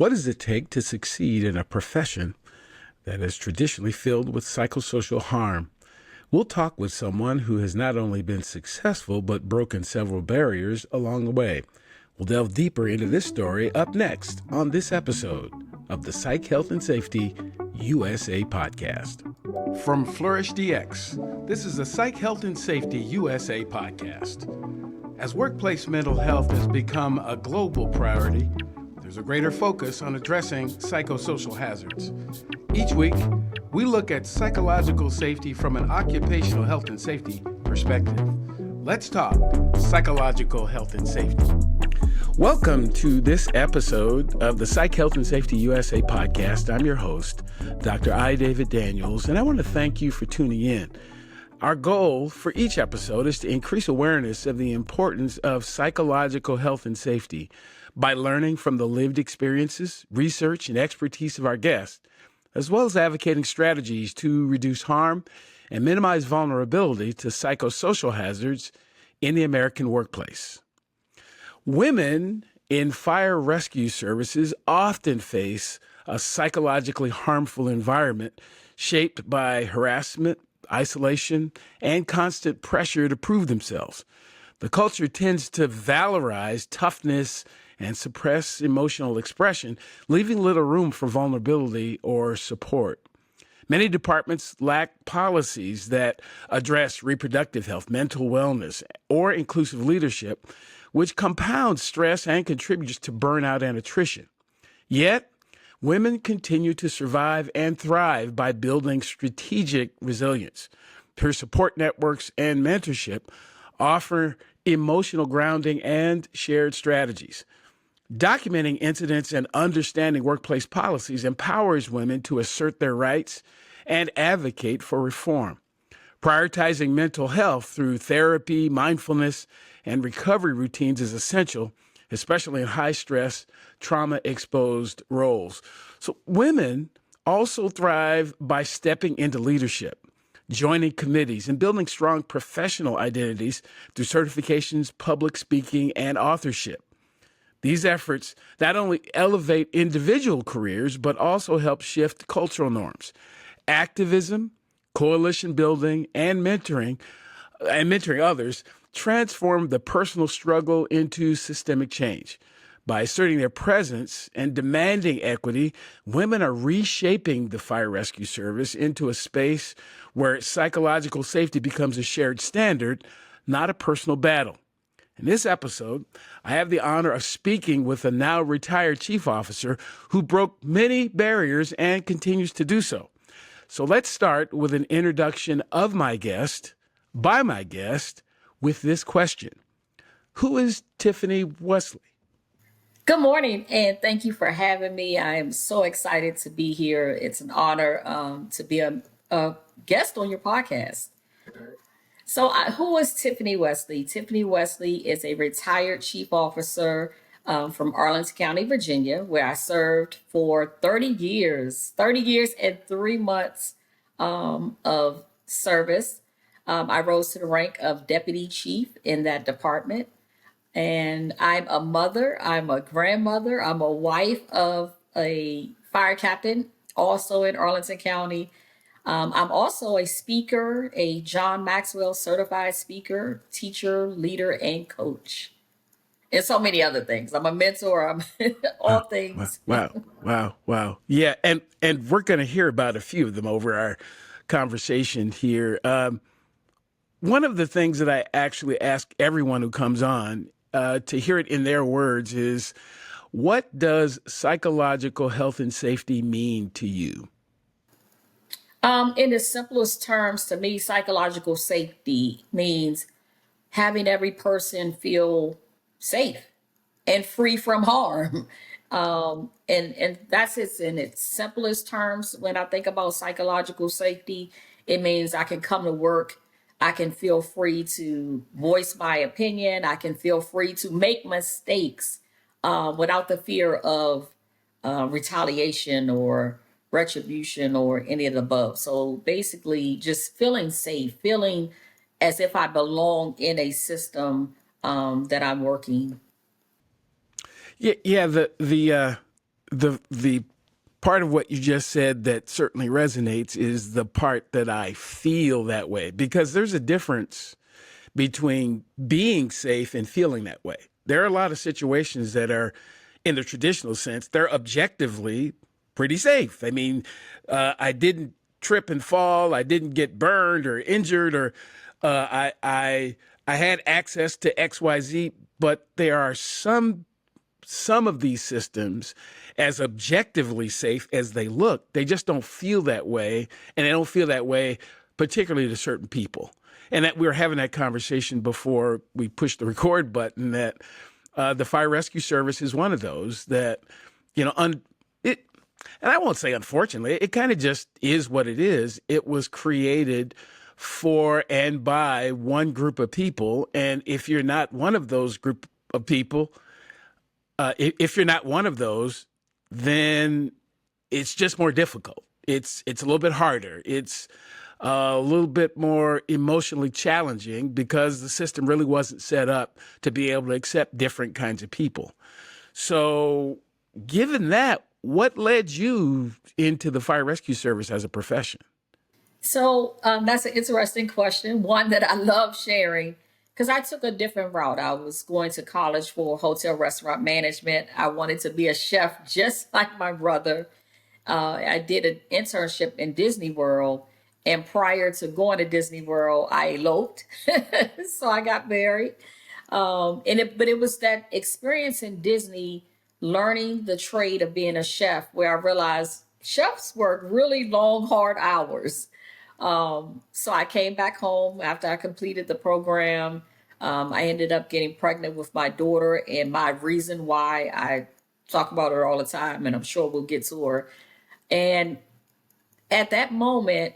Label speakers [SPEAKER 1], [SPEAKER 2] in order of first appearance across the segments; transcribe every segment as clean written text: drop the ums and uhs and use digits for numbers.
[SPEAKER 1] What does it take to succeed in a profession that is traditionally filled with psychosocial harm? We'll talk with someone who has not only been successful, but broken several barriers along the way. We'll delve deeper into this story up next on this episode of the Psych, Health, and Safety USA podcast. From Flourish DX, this is the Psych, Health, and Safety USA podcast. As workplace mental health has become a global priority, there's a greater focus on addressing psychosocial hazards. Each week, we look at psychological safety from an occupational health and safety perspective. Let's talk psychological health and safety. Welcome to this episode of the Psych, Health, and Safety USA podcast. I'm your host, Dr. I. David Daniels, and I want to thank you for tuning in. Our goal for each episode is to increase awareness of the importance of psychological health and safety by learning from the lived experiences, research, and expertise of our guests, as well as advocating strategies to reduce harm and minimize vulnerability to psychosocial hazards in the American workplace. Women in fire rescue services often face a psychologically harmful environment shaped by harassment, isolation, and constant pressure to prove themselves. The culture tends to valorize toughness and suppress emotional expression, leaving little room for vulnerability or support. Many departments lack policies that address reproductive health, mental wellness, or inclusive leadership, which compounds stress and contributes to burnout and attrition. Yet, women continue to survive and thrive by building strategic resilience. Peer support networks and mentorship offer emotional grounding and shared strategies. Documenting incidents and understanding workplace policies empowers women to assert their rights and advocate for reform. Prioritizing mental health through therapy, mindfulness, and recovery routines is essential, especially in high-stress, trauma-exposed roles. So women also thrive by stepping into leadership, joining committees, and building strong professional identities through certifications, public speaking, and authorship. These efforts not only elevate individual careers, but also help shift cultural norms. Activism, coalition building, and mentoring others transform the personal struggle into systemic change. By asserting their presence and demanding equity, women are reshaping the fire rescue service into a space where psychological safety becomes a shared standard, not a personal battle. In this episode, I have the honor of speaking with a now retired chief officer who broke many barriers and continues to do so. So let's start with an introduction of my guest, by my guest, with this question. Who is Tiffanye Wesley?
[SPEAKER 2] Good morning, and thank you for having me. I am so excited to be here. It's an honor to be a guest on your podcast. So who is Tiffanye Wesley? Tiffanye Wesley is a retired chief officer from Arlington County, Virginia, where I served for 30 years and 3 months of service. I rose to the rank of deputy chief in that department. And I'm a mother, I'm a grandmother, I'm a wife of a fire captain, also in Arlington County. I'm also a speaker, a John Maxwell certified speaker, teacher, leader, and coach, and so many other things. I'm a mentor, I'm all things.
[SPEAKER 1] Wow. Yeah, and we're going to hear about a few of them over our conversation here. One of the things that I actually ask everyone who comes on to hear it in their words is, what does psychological health and safety mean to you?
[SPEAKER 2] In the simplest terms, to me, psychological safety means having every person feel safe and free from harm. And that's it in its simplest terms. When I think about psychological safety, it means I can come to work, I can feel free to voice my opinion, I can feel free to make mistakes without the fear of retaliation or retribution or any of the above. So basically, just feeling safe, feeling as if I belong in a system that I'm working.
[SPEAKER 1] Yeah. The the part of what you just said that certainly resonates is the part that I feel that way, because there's a difference between being safe and feeling that way. There are a lot of situations that are, in the traditional sense, they're objectively pretty safe. I mean, I didn't trip and fall. I didn't get burned or injured, or I had access to XYZ. But there are some of these systems, as objectively safe as they look, they just don't feel that way, and they don't feel that way particularly to certain people. And that we were having that conversation before we pushed the record button, that the fire rescue service is one of those that, you know, it, and I won't say unfortunately, it kind of just is what it is. It was created for and by one group of people. And if you're not one of those group of people, if you're not one of those, then it's just more difficult. It's a little bit harder. It's a little bit more emotionally challenging because the system really wasn't set up to be able to accept different kinds of people. So, given that, what led you into the fire rescue service as a profession?
[SPEAKER 2] So that's an interesting question, one that I love sharing because I took a different route. I was going to college for hotel restaurant management. I wanted to be a chef just like my brother. I did an internship in Disney World. And prior to going to Disney World, I eloped. So I got married. But it was that experience in Disney, learning the trade of being a chef, where I realized chefs work really long, hard hours. So I came back home after I completed the program. I ended up getting pregnant with my daughter, and my reason why, I talk about her all the time, and I'm sure we'll get to her. And at that moment,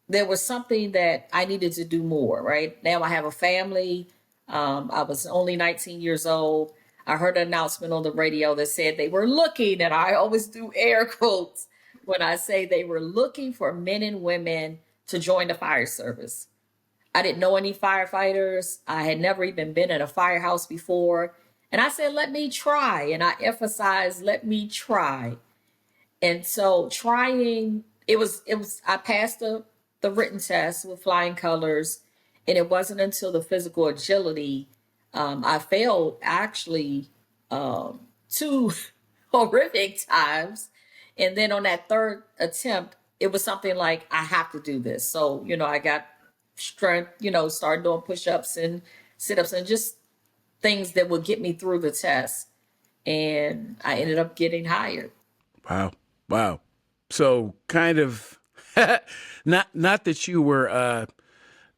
[SPEAKER 2] there was something that I needed to do more, right? Now I have a family. I was only 19 years old. I heard an announcement on the radio that said they were looking, and I always do air quotes when I say they were looking for men and women to join the fire service. I didn't know any firefighters. I had never even been in a firehouse before. And I said, let me try. And I emphasized, let me try. And so trying, I passed the written test with flying colors. And it wasn't until the physical agility, I failed actually two horrific times. And then on that third attempt, it was something like, I have to do this. So, I got strength, started doing push-ups and sit-ups and just things that would get me through the test. And I ended up getting hired.
[SPEAKER 1] Wow. Wow. So kind of not that you were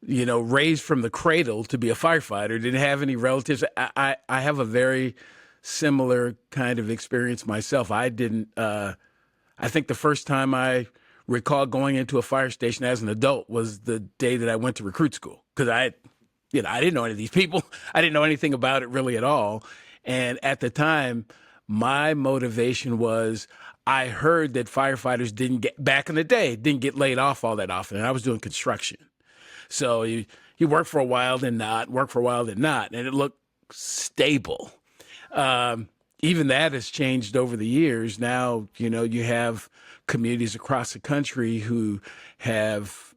[SPEAKER 1] raised from the cradle to be a firefighter, didn't have any relatives. I have a very similar kind of experience myself. I didn't I think the first time I recall going into a fire station as an adult was the day that I went to recruit school, because I didn't know any of these people. I didn't know anything about it really at all. And at the time, my motivation was, I heard that firefighters back in the day, didn't get laid off all that often. And I was doing construction. So you work for a while, then not, work for a while, then not. And it looked stable. Even that has changed over the years. Now, you have communities across the country who have,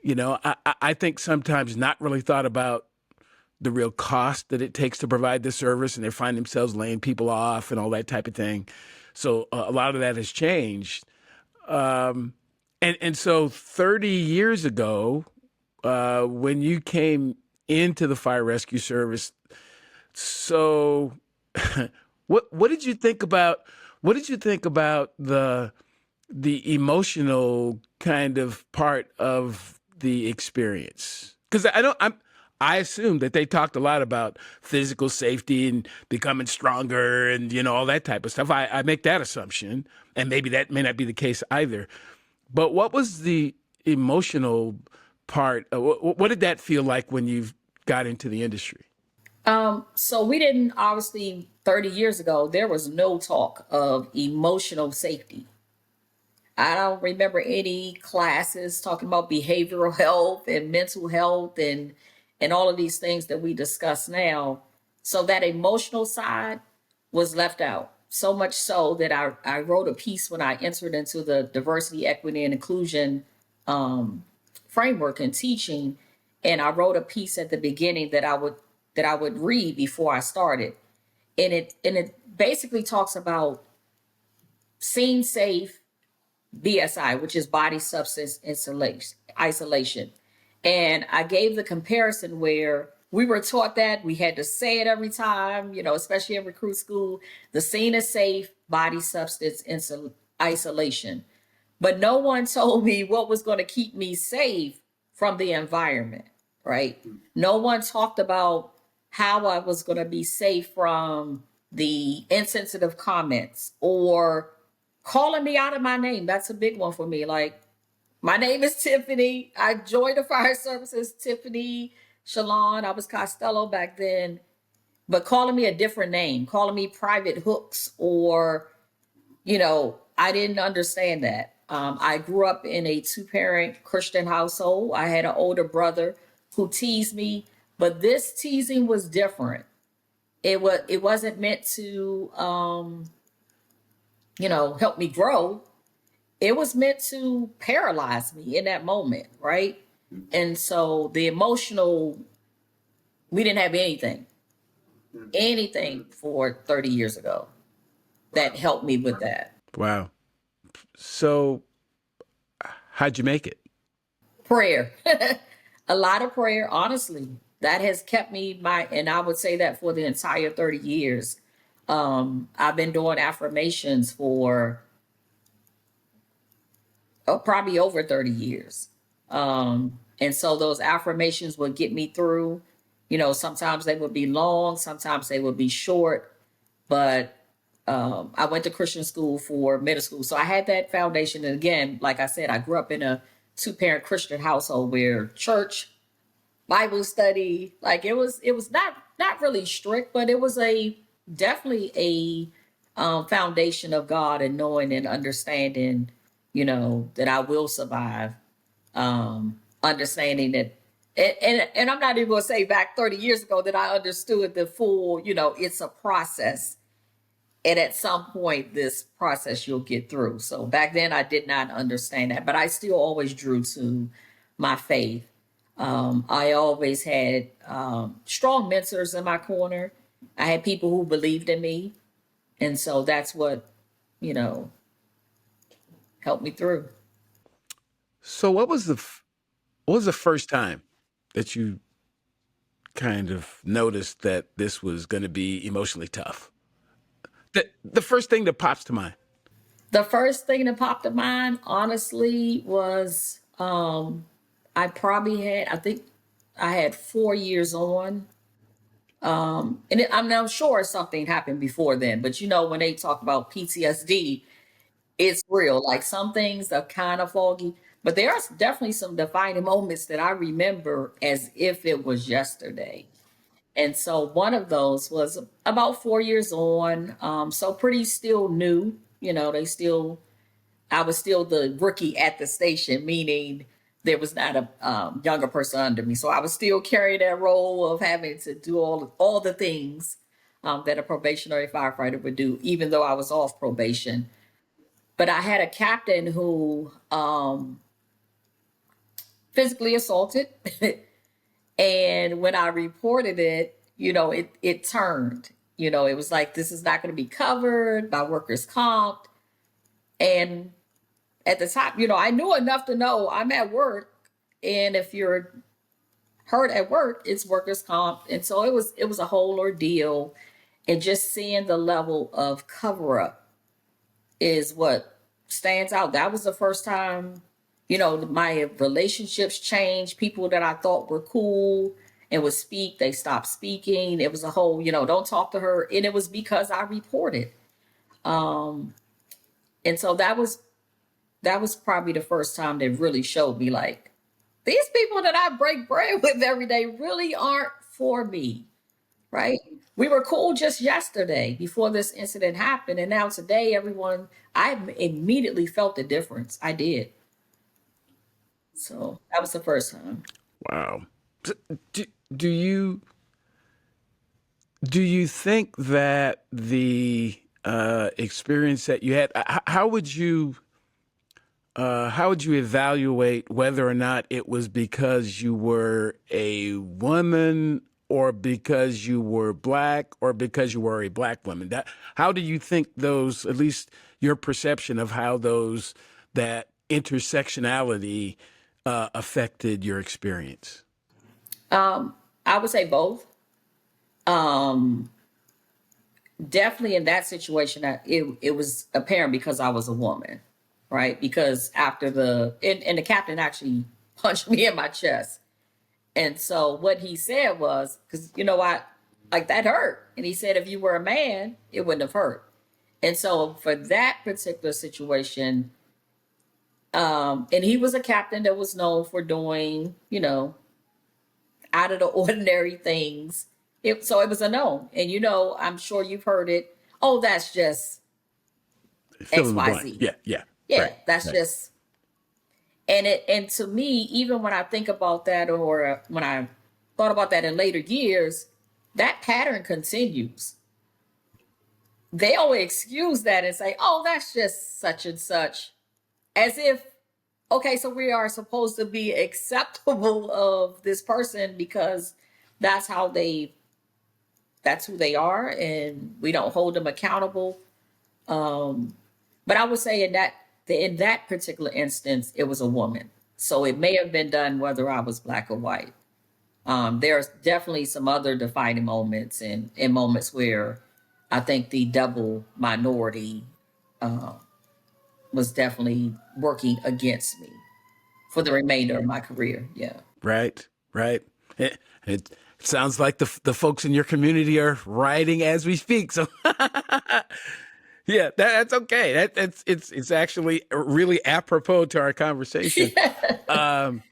[SPEAKER 1] I think sometimes not really thought about the real cost that it takes to provide the service, and they find themselves laying people off and all that type of thing. So a lot of that has changed. And so 30 years ago, when you came into the fire rescue service, so what did you think about the emotional kind of part of the experience? Because I assume that they talked a lot about physical safety and becoming stronger and, all that type of stuff. I make that assumption, and maybe that may not be the case either. But what was the emotional part? What did that feel like when you got into the industry?
[SPEAKER 2] So we didn't, obviously, 30 years ago, there was no talk of emotional safety. I don't remember any classes talking about behavioral health and mental health and all of these things that we discuss now. So that emotional side was left out. so much so that I wrote a piece when I entered into the diversity, equity, and inclusion um, framework and teaching, and I wrote a piece at the beginning that I would read before I started, and it basically talks about scene safe BSI, which is body substance isolation. And I gave the comparison where we were taught that we had to say it every time, you know, especially in recruit school. The scene is safe, body substance isolation. But no one told me what was going to keep me safe from the environment, right? No one talked about how I was going to be safe from the insensitive comments or calling me out of my name. That's a big one for me. Like, my name is Tiffany. I joined the fire services, Tiffany Shalon. I was Costello back then, but calling me a different name, calling me Private Hooks, or, you know, I didn't understand that. I grew up in a two-parent Christian household. I had an older brother who teased me, but this teasing was different. It wasn't meant to you know, help me grow. It was meant to paralyze me in that moment, right? And so the emotional, we didn't have anything for 30 years ago that helped me with that.
[SPEAKER 1] Wow. So, how'd you make it?
[SPEAKER 2] Prayer, a lot of prayer, honestly. That has kept me and I would say that for the entire 30 years. I've been doing affirmations for probably over 30 years. And so those affirmations would get me through. You know, sometimes they would be long, sometimes they would be short, but I went to Christian school for middle school. So I had that foundation. And again, like I said, I grew up in a two-parent Christian household where church, Bible study, like it was not really strict, but it was a definitely a foundation of God and knowing and understanding, you know, that I will survive. Understanding that, and I'm not even going to say back 30 years ago that I understood the full, you know, it's a process, and at some point this process you'll get through. So back then I did not understand that, but I still always drew to my faith. I always had strong mentors in my corner. I had people who believed in me, and so that's what, you know, helped me through.
[SPEAKER 1] So, what was the first time that you kind of noticed that this was going to be emotionally tough? The first thing that pops to mind.
[SPEAKER 2] The first thing that popped to mind, honestly, was I probably had, I think I had 4 years on. I'm sure something happened before then, but you know, when they talk about PTSD, it's real. Like some things are kind of foggy, but there are definitely some defining moments that I remember as if it was yesterday. And so one of those was about 4 years on. So pretty still new, you know, I was still the rookie at the station, meaning there was not a younger person under me. So I was still carrying that role of having to do all the things that a probationary firefighter would do, even though I was off probation. But I had a captain who physically assaulted, and when I reported it, you know, it turned. You know, it was like this is not going to be covered by workers' comp, and at the time, you know, I knew enough to know I'm at work, and if you're hurt at work, it's workers' comp. And so it was a whole ordeal, and just seeing the level of cover up is what stands out. That was the first time, you know, my relationships changed. People that I thought were cool and would speak, they stopped speaking. It was a whole, you know, don't talk to her, and it was because I reported. And so that was probably the first time that really showed me like these people that I break bread with every day really aren't for me, right? We were cool just yesterday before this incident happened, and now today, I immediately felt the difference. I did. So that was the first time.
[SPEAKER 1] Wow. So, Do, do you do you think that the experience that you had, how would you evaluate whether or not it was because you were a woman or because you were black or because you were a black woman? How do you think those, at least your perception of how that intersectionality affected your experience?
[SPEAKER 2] I would say both. Um, Definitely in that situation, it was apparent because I was a woman, right? Because after and the captain actually punched me in my chest. And so what he said was, because you know what, like that hurt. And he said, if you were a man, it wouldn't have hurt. And so for that particular situation, and he was a captain that was known for doing, out of the ordinary things. So it was a no. And I'm sure you've heard it. Oh, that's just
[SPEAKER 1] Fill in the blank.
[SPEAKER 2] XYZ.
[SPEAKER 1] Yeah, yeah.
[SPEAKER 2] Yeah,
[SPEAKER 1] Right,
[SPEAKER 2] that's
[SPEAKER 1] right.
[SPEAKER 2] just and to me, even when I think about that or when I thought about that in later years, that pattern continues. They always excuse that and say, oh, that's just such and such, as if, okay, so we are supposed to be acceptable of this person because that's how that's who they are, and we don't hold them accountable. But I would say in that particular instance, it was a woman. So it may have been done whether I was black or white. There's definitely some other defining moments and moments where I think the double minority was definitely working against me for the remainder of my career. Yeah.
[SPEAKER 1] Right, right. It sounds like the folks in your community are rioting as we speak. So yeah, that's okay. It's actually really apropos to our conversation. Um,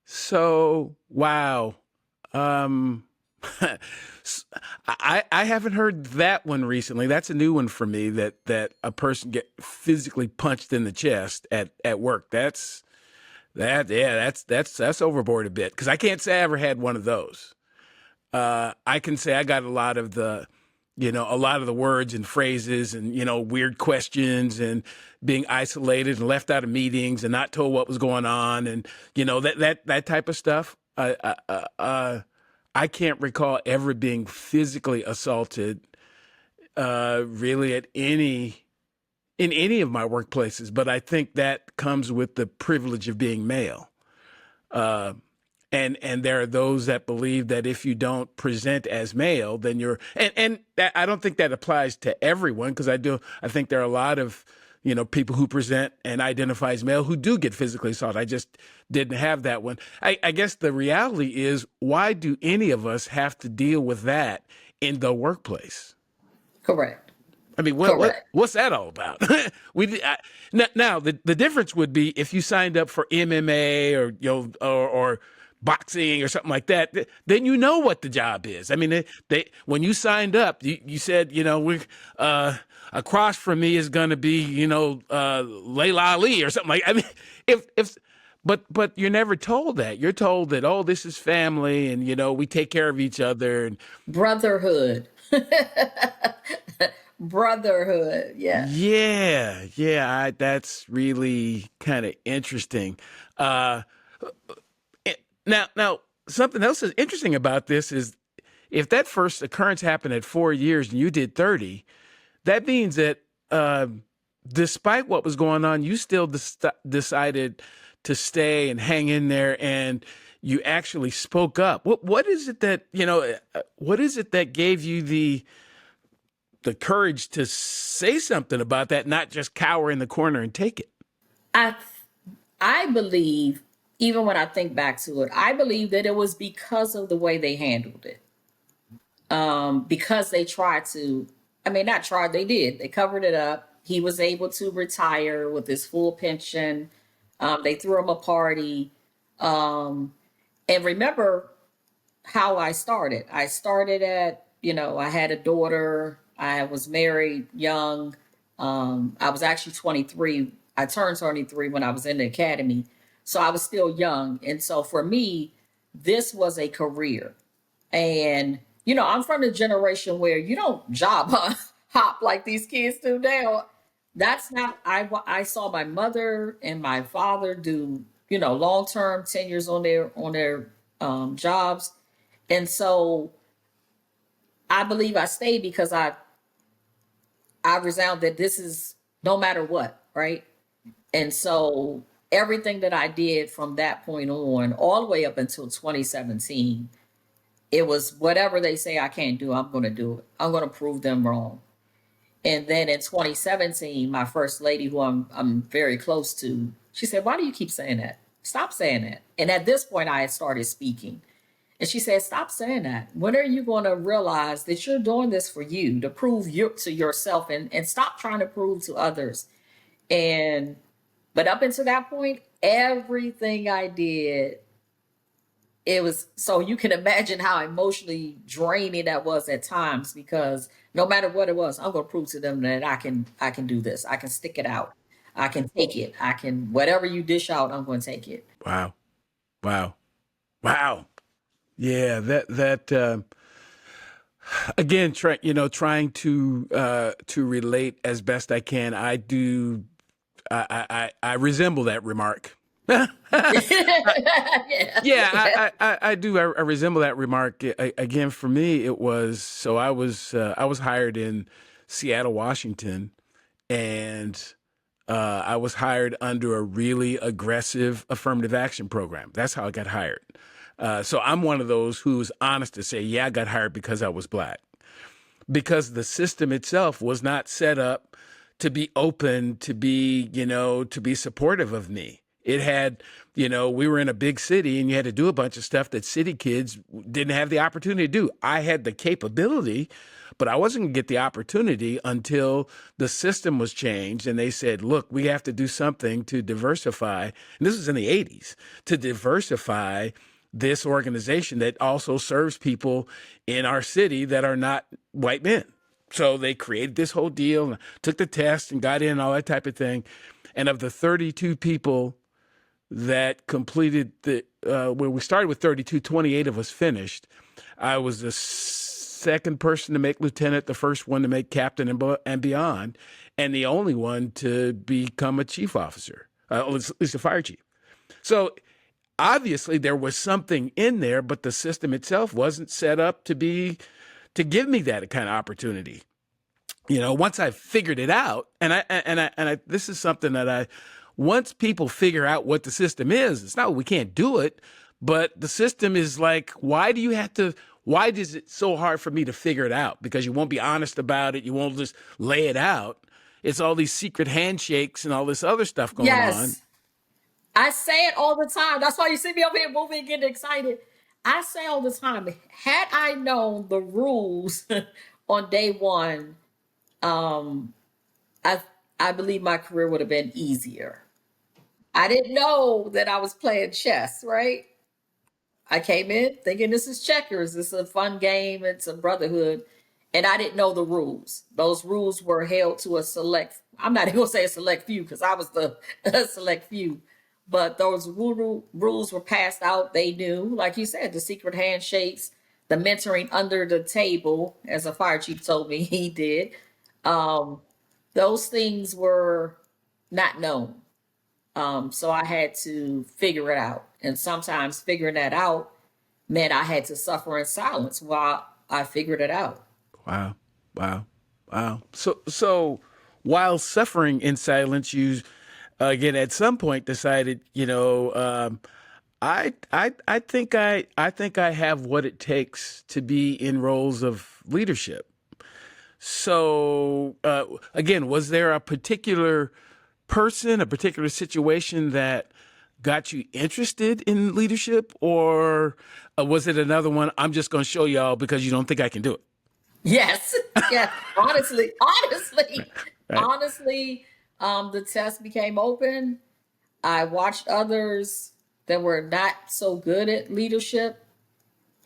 [SPEAKER 1] so wow. Um, I haven't heard that one recently. That's a new one for me. That a person get physically punched in the chest at work. That's overboard a bit because I can't say I ever had one of those. I can say I got a lot of the words and phrases and weird questions and being isolated and left out of meetings and not told what was going on and that type of stuff. I can't recall ever being physically assaulted really in any of my workplaces, but I think that comes with the privilege of being male. Uh, and there are those that believe that if you don't present as male, then you're and that, I don't think that applies to everyone because I think there are a lot of people who present and identify as male who do get physically assaulted. I just didn't have that one. I guess the reality is, why do any of us have to deal with that in the workplace?
[SPEAKER 2] Correct.
[SPEAKER 1] I mean,
[SPEAKER 2] Correct.
[SPEAKER 1] what's that all about? Now the difference would be if you signed up for MMA or or boxing or something like that. Then you know what the job is. I mean, they when you signed up, you said we across from me is going to be Layla Ali or something like. I mean, if but you're never told that. You're told that, oh, this is family and we take care of each other and
[SPEAKER 2] Brotherhood. Brotherhood. Yeah.
[SPEAKER 1] yeah, that's really kind of interesting. Uh, now, something else is interesting about this is if that first occurrence happened at 4 years and you did 30, that means that despite what was going on, you still decided to stay and hang in there, and you actually spoke up. What is it that what is it that gave you the courage to say something about that, not just cower in the corner and take it?
[SPEAKER 2] I I believe, even when I think back to it, I believe that it was because of the way they handled it. Because they tried to, I mean, not tried, they did. They covered it up. He was able to retire with his full pension. They threw him a party. Um, and remember how I started. I started I had a daughter. I was married young. I was actually 23. I turned 23 when I was in the academy. So I was still young. And so for me, this was a career. And, I'm from the generation where you don't job hunt. hop like these kids do now. That's not, I saw my mother and my father do, long-term tenures on their jobs. And so I believe I stayed because I resound that this is no matter what, right? And so everything that I did from that point on, all the way up until 2017, it was whatever they say I can't do, I'm going to do it. I'm going to prove them wrong. And then in 2017, my first lady, who I'm very close to, she said, "Why do you keep saying that? Stop saying that." And at this point, I had started speaking. And she said, "Stop saying that. When are you going to realize that you're doing this for you, to prove to yourself, and stop trying to prove to others?" And but up until that point, everything I did, it was, so you can imagine how emotionally draining that was at times, because no matter what it was, I'm going to prove to them that I can do this. I can stick it out. I can take it. I can, whatever you dish out, I'm going to take it.
[SPEAKER 1] Wow. Wow. Wow. Yeah, that again, trying to relate as best I can. I do. I resemble that remark. Yeah,
[SPEAKER 2] Yeah.
[SPEAKER 1] I do. I resemble that remark. Again, for me, it was, so I was hired in Seattle, Washington, and I was hired under a really aggressive affirmative action program. That's how I got hired. So I'm one of those who's honest to say, yeah, I got hired because I was black, because the system itself was not set up to be open, to be supportive of me. It had, we were in a big city and you had to do a bunch of stuff that city kids didn't have the opportunity to do. I had the capability, but I wasn't going to get the opportunity until the system was changed. And they said, look, we have to do something to diversify. And this was in the 80s, to diversify this organization that also serves people in our city that are not white men. So they created this whole deal and took the test and got in and all that type of thing. And of the 32 people that completed where we started with 32, 28 of us finished. I was the second person to make lieutenant, the first one to make captain and beyond, and the only one to become a chief officer, at least a fire chief. So obviously there was something in there, but the system itself wasn't set up to give me that kind of opportunity. Once I figured it out, and this is something that once people figure out what the system is, it's not we can't do it, but the system is like, why is it so hard for me to figure it out? Because you won't be honest about it. You won't just lay it out. It's all these secret handshakes and all this other stuff going on.
[SPEAKER 2] Yes. I say it all the time. That's why you see me over here moving and getting excited. I say all the time, had I known the rules on day one, um, I I believe my career would have been easier. I didn't know that I was playing chess, right? I came in thinking this is checkers. This is a fun game. It's a brotherhood. And I didn't know the rules. Those rules were held to a select, I'm not even going to say a select few because I was the select few. But those rules were passed out. They knew, like you said, the secret handshakes, the mentoring under the table, as a fire chief told me he did. Um, those things were not known. So I had to figure it out. And sometimes figuring that out meant I had to suffer in silence while I figured it out.
[SPEAKER 1] Wow, wow, wow. So while suffering in silence, you again at some point decided, I think I have what it takes to be in roles of leadership. So again, was there a particular person, a particular situation that got you interested in leadership, or was it another one? I'm just going to show y'all because you don't think I can do it.
[SPEAKER 2] Yes. Yeah. Honestly, honestly,
[SPEAKER 1] Right.
[SPEAKER 2] honestly, the test became open. I watched others that were not so good at leadership.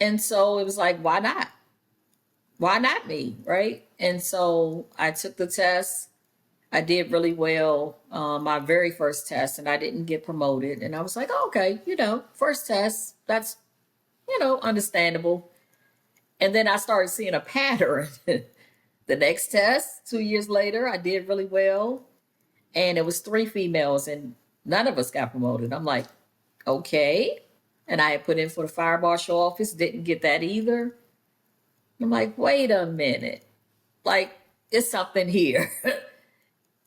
[SPEAKER 2] And so it was like, why not? Why not me? Right. And so I took the test. I did really well, my very first test, and I didn't get promoted. And I was like, oh, okay, first test, that's, understandable. And then I started seeing a pattern The next test, 2 years later, I did really well. And it was three females, and none of us got promoted. I'm like, okay. And I had put in for the fire marshal office, didn't get that either. I'm like, wait a minute. Like, it's something here.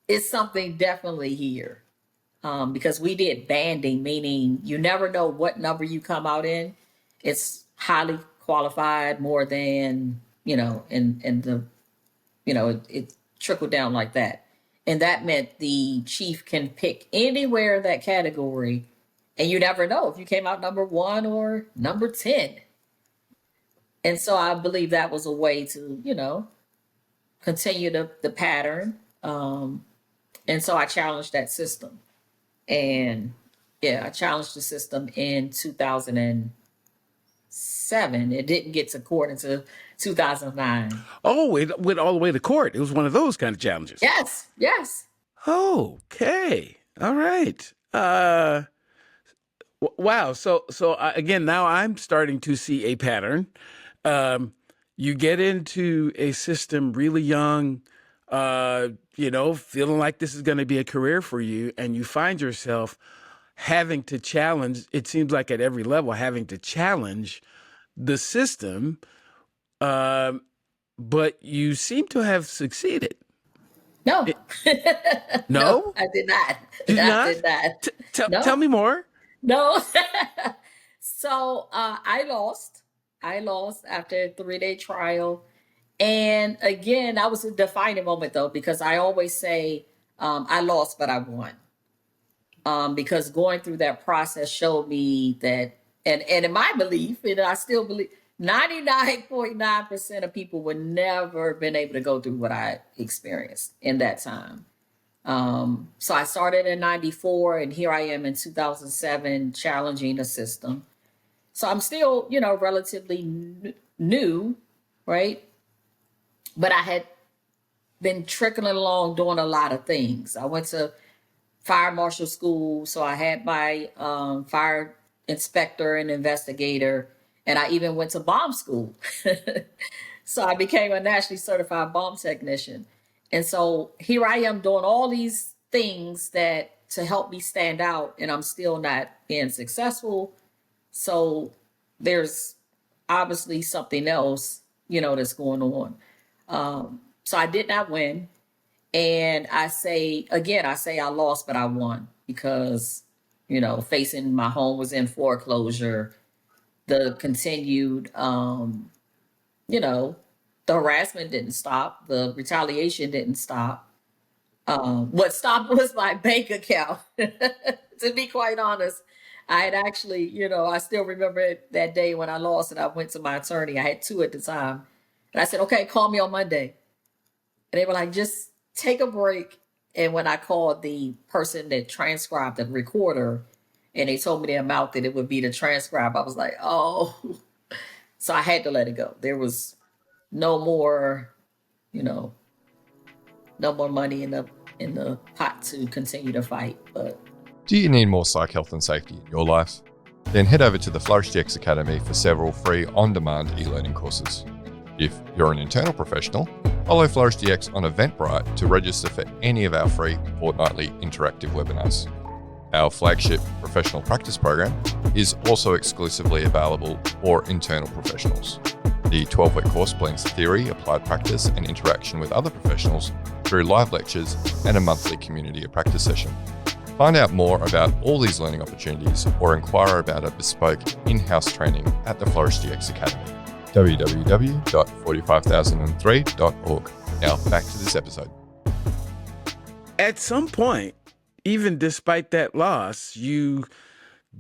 [SPEAKER 2] It's something definitely here. Because we did banding, meaning you never know what number you come out in. It's highly qualified more than, and the, it trickled down like that. And that meant the chief can pick anywhere in that category. And you never know if you came out number one or number 10. And so I believe that was a way to, continue the pattern. And so I challenged that system. And yeah, I challenged the system in 2007. It didn't get to court until 2009.
[SPEAKER 1] Oh, it went all the way to court. It was one of those kind of challenges.
[SPEAKER 2] Yes, yes.
[SPEAKER 1] Okay. All right. Wow. So again, now I'm starting to see a pattern. You get into a system really young, feeling like this is going to be a career for you, and you find yourself having to challenge, it seems like at every level, having to challenge the system, but you seem to have succeeded.
[SPEAKER 2] No. No,
[SPEAKER 1] No?
[SPEAKER 2] I did not.
[SPEAKER 1] Did
[SPEAKER 2] I
[SPEAKER 1] not?
[SPEAKER 2] did not.
[SPEAKER 1] Tell
[SPEAKER 2] No,
[SPEAKER 1] me more.
[SPEAKER 2] no. So I lost. I lost after a 3-day trial. And again, that was a defining moment though, because I always say I lost, but I won. Because going through that process showed me that, and in my belief, and I still believe 99.9% of people would never been able to go through what I experienced in that time. So I started in 94 and here I am in 2007 challenging the system. So I'm still, relatively new, right? But I had been trickling along doing a lot of things. I went to fire marshal school, so I had my fire inspector and investigator, and I even went to bomb school. So I became a nationally certified bomb technician. And so here I am doing all these things that to help me stand out, and I'm still not being successful. So there's obviously something else, that's going on. So I did not win. And I say I lost, but I won because, facing my home was in foreclosure, the continued, the harassment didn't stop, the retaliation didn't stop. What stopped was my bank account. To be quite honest, I had actually, I still remember that day when I lost and I went to my attorney. I had two at the time. And I said, okay, call me on Monday. And they were like, just take a break. And when I called the person that transcribed the recorder and they told me the amount that it would be to transcribe, I was like, oh. So I had to let it go. There was no more, no more money in the pot to continue to fight. But
[SPEAKER 3] do you need more psych health and safety in your life? Then head over to the Flourish DX Academy for several free on-demand e-learning courses. If you're an internal professional, follow Flourish DX on Eventbrite to register for any of our free fortnightly interactive webinars. Our flagship professional practice program is also exclusively available for internal professionals. The 12-week course blends theory, applied practice, and interaction with other professionals through live lectures and a monthly community of practice session. Find out more about all these learning opportunities or inquire about a bespoke in-house training at the Flourish DX Academy. www.45003.org. Now back to this episode.
[SPEAKER 1] At some point, even despite that loss, you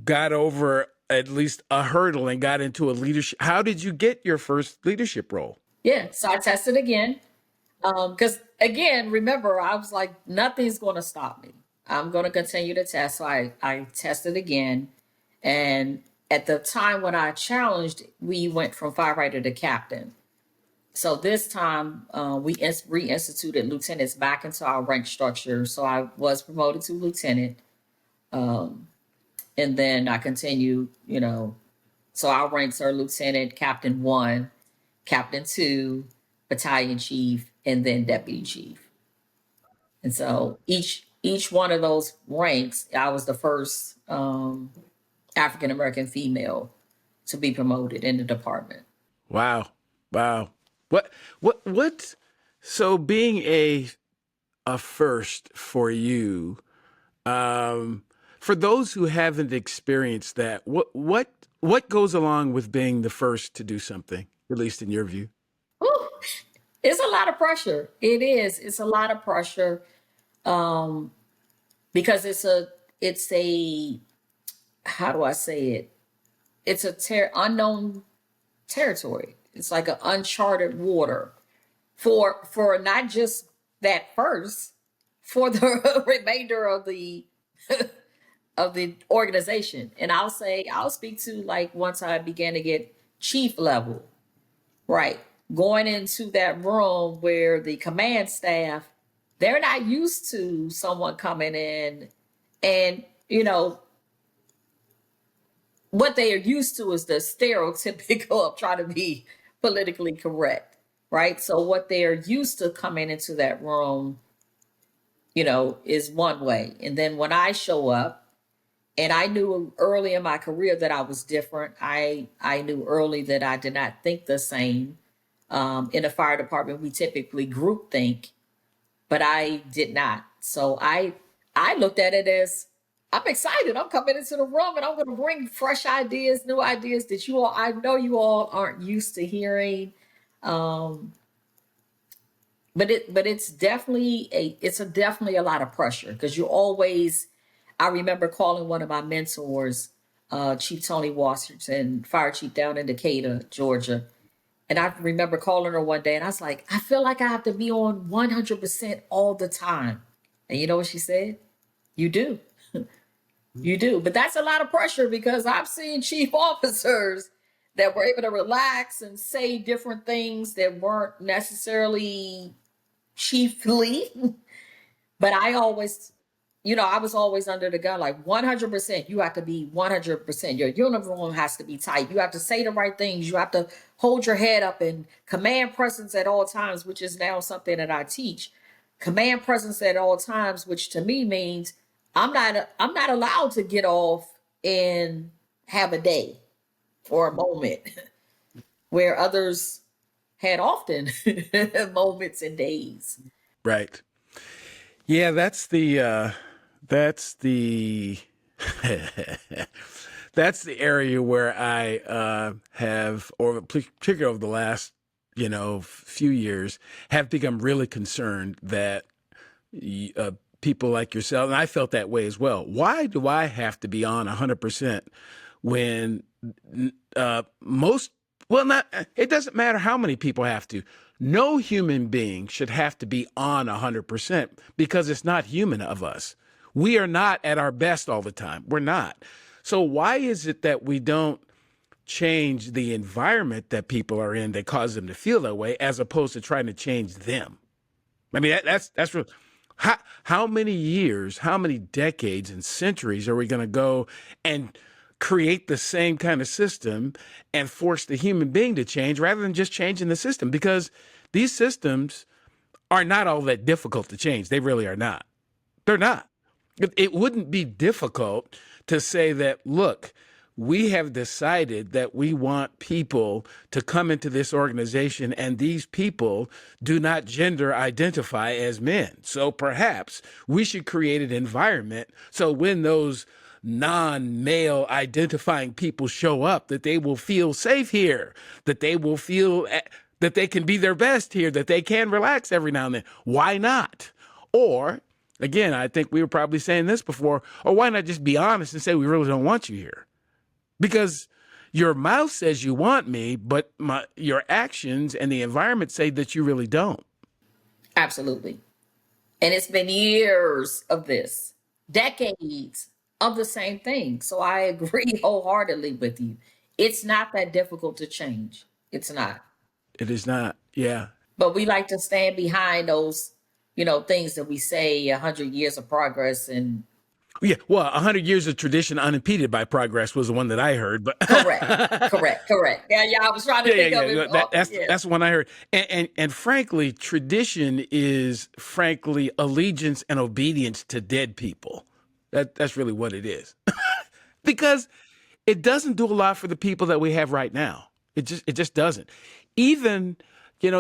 [SPEAKER 1] got over at least a hurdle and got into a leadership. How did you get your first leadership role?
[SPEAKER 2] yeah, so I tested again. Because again, remember, I was like, nothing's going to stop me. I'm going to continue to test. So I tested again. And at the time when I challenged, we went from firefighter to captain. So this time we reinstituted lieutenants back into our rank structure. So I was promoted to lieutenant. And then I continued, so our ranks are lieutenant, captain 1, captain 2, battalion chief, and then deputy chief. And so each one of those ranks, I was the first African American female to be promoted in the department.
[SPEAKER 1] Wow. Wow. What so being a first for you, for those who haven't experienced that, what goes along with being the first to do something, at least in your view?
[SPEAKER 2] Whew, it's a lot of pressure. It is. It's a lot of pressure because it's a how do I say it? It's a unknown territory. It's like an uncharted water for not just that first, for the remainder of the of the organization. And I'll speak to like once I began to get chief level, right? Going into that room where the command staff, they're not used to someone coming in and, what they are used to is the stereotypical of trying to be politically correct, right? So what they're used to coming into that room, is one way. And then when I show up, and I knew early in my career that I was different. I knew early that I did not think the same. In the fire department, we typically group think, but I did not. So I looked at it as I'm excited. I'm coming into the room and I'm going to bring fresh ideas, new ideas that I know you all aren't used to hearing. But it's definitely a lot of pressure because I remember calling one of my mentors, Chief Tony Washington, fire chief down in Decatur, Georgia. And I remember calling her one day and I was like, I feel like I have to be on 100% all the time. And you know what she said? You do. You do. But that's a lot of pressure because I've seen chief officers that were able to relax and say different things that weren't necessarily chiefly. But I was always under the gun, like 100%. You have to be 100%. Your uniform has to be tight. You have to say the right things. You have to hold your head up and command presence at all times, which is now something that I teach. Command presence at all times, which to me means I'm not allowed to get off and have a day or a moment where others had often moments and days.
[SPEAKER 1] Right. Yeah, that's the that's the area where I have, or particularly over the last few years, have become really concerned that people like yourself, and I felt that way as well. Why do I have to be on 100% when most, well, not, it doesn't matter how many people have to. No human being should have to be on 100% because it's not human of us. We are not at our best all the time. We're not. So why is it that we don't change the environment that people are in that causes them to feel that way, as opposed to trying to change them? I mean, that's real. How many years, how many decades and centuries are we going to go and create the same kind of system and force the human being to change rather than just changing the system? Because these systems are not all that difficult to change. They really are not. They're not. It wouldn't be difficult to say that, look, we have decided that we want people to come into this organization, and these people do not gender identify as men. So perhaps we should create an environment so when those non-male identifying people show up, that they will feel safe here, that they will feel that they can be their best here, that they can relax every now and then. Why not? Or, again, I think we were probably saying this before, or why not just be honest and say we really don't want you here? Because your mouth says you want me, but your actions and the environment say that you really don't.
[SPEAKER 2] Absolutely. And it's been years of this, decades of the same thing. So I agree wholeheartedly with you. It's not that difficult to change. It's not.
[SPEAKER 1] It is not. Yeah.
[SPEAKER 2] But we like to stand behind those, things that we say 100 years of progress and
[SPEAKER 1] Yeah, well, 100 years of tradition unimpeded by progress was the one that I heard, but
[SPEAKER 2] Correct, correct, correct. Yeah, yeah. I was trying to
[SPEAKER 1] yeah, yeah,
[SPEAKER 2] think of
[SPEAKER 1] yeah.
[SPEAKER 2] it.
[SPEAKER 1] That's
[SPEAKER 2] Yes.
[SPEAKER 1] the one I heard. And frankly, tradition is frankly allegiance and obedience to dead people. That's really what it is. Because it doesn't do a lot for the people that we have right now. It just doesn't. Even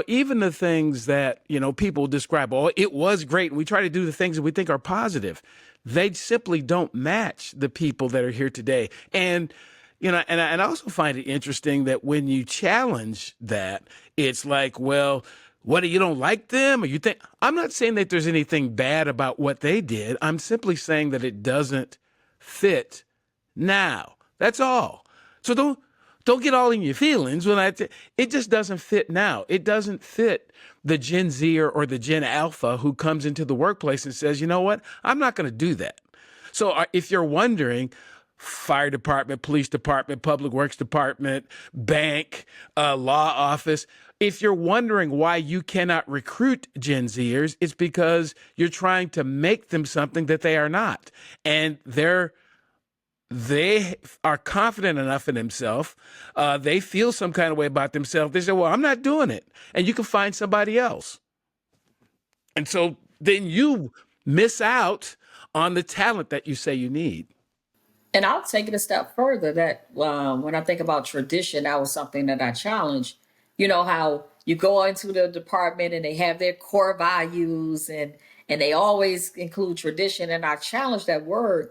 [SPEAKER 1] even the things that people describe, oh, it was great, and we try to do the things that we think are positive. They simply don't match the people that are here today. And and I also find it interesting that when you challenge that, it's like, well, what, you don't like them, or you think, I'm not saying that there's anything bad about what they did. I'm simply saying that it doesn't fit now. That's all. So don't get all in your feelings when it just doesn't fit now. It doesn't fit the Gen Zer or the Gen Alpha who comes into the workplace and says, you know what, I'm not going to do that. So if you're wondering, fire department, police department, public works department, bank, law office, if you're wondering why you cannot recruit Gen Zers, it's because you're trying to make them something that they are not. And they are confident enough in themselves. They feel some kind of way about themselves. They say, well, I'm not doing it. And you can find somebody else. And so then you miss out on the talent that you say you need.
[SPEAKER 2] And I'll take it a step further. That when I think about tradition, that was something that I challenged. You know how you go into the department and they have their core values, and they always include tradition. And I challenged that word,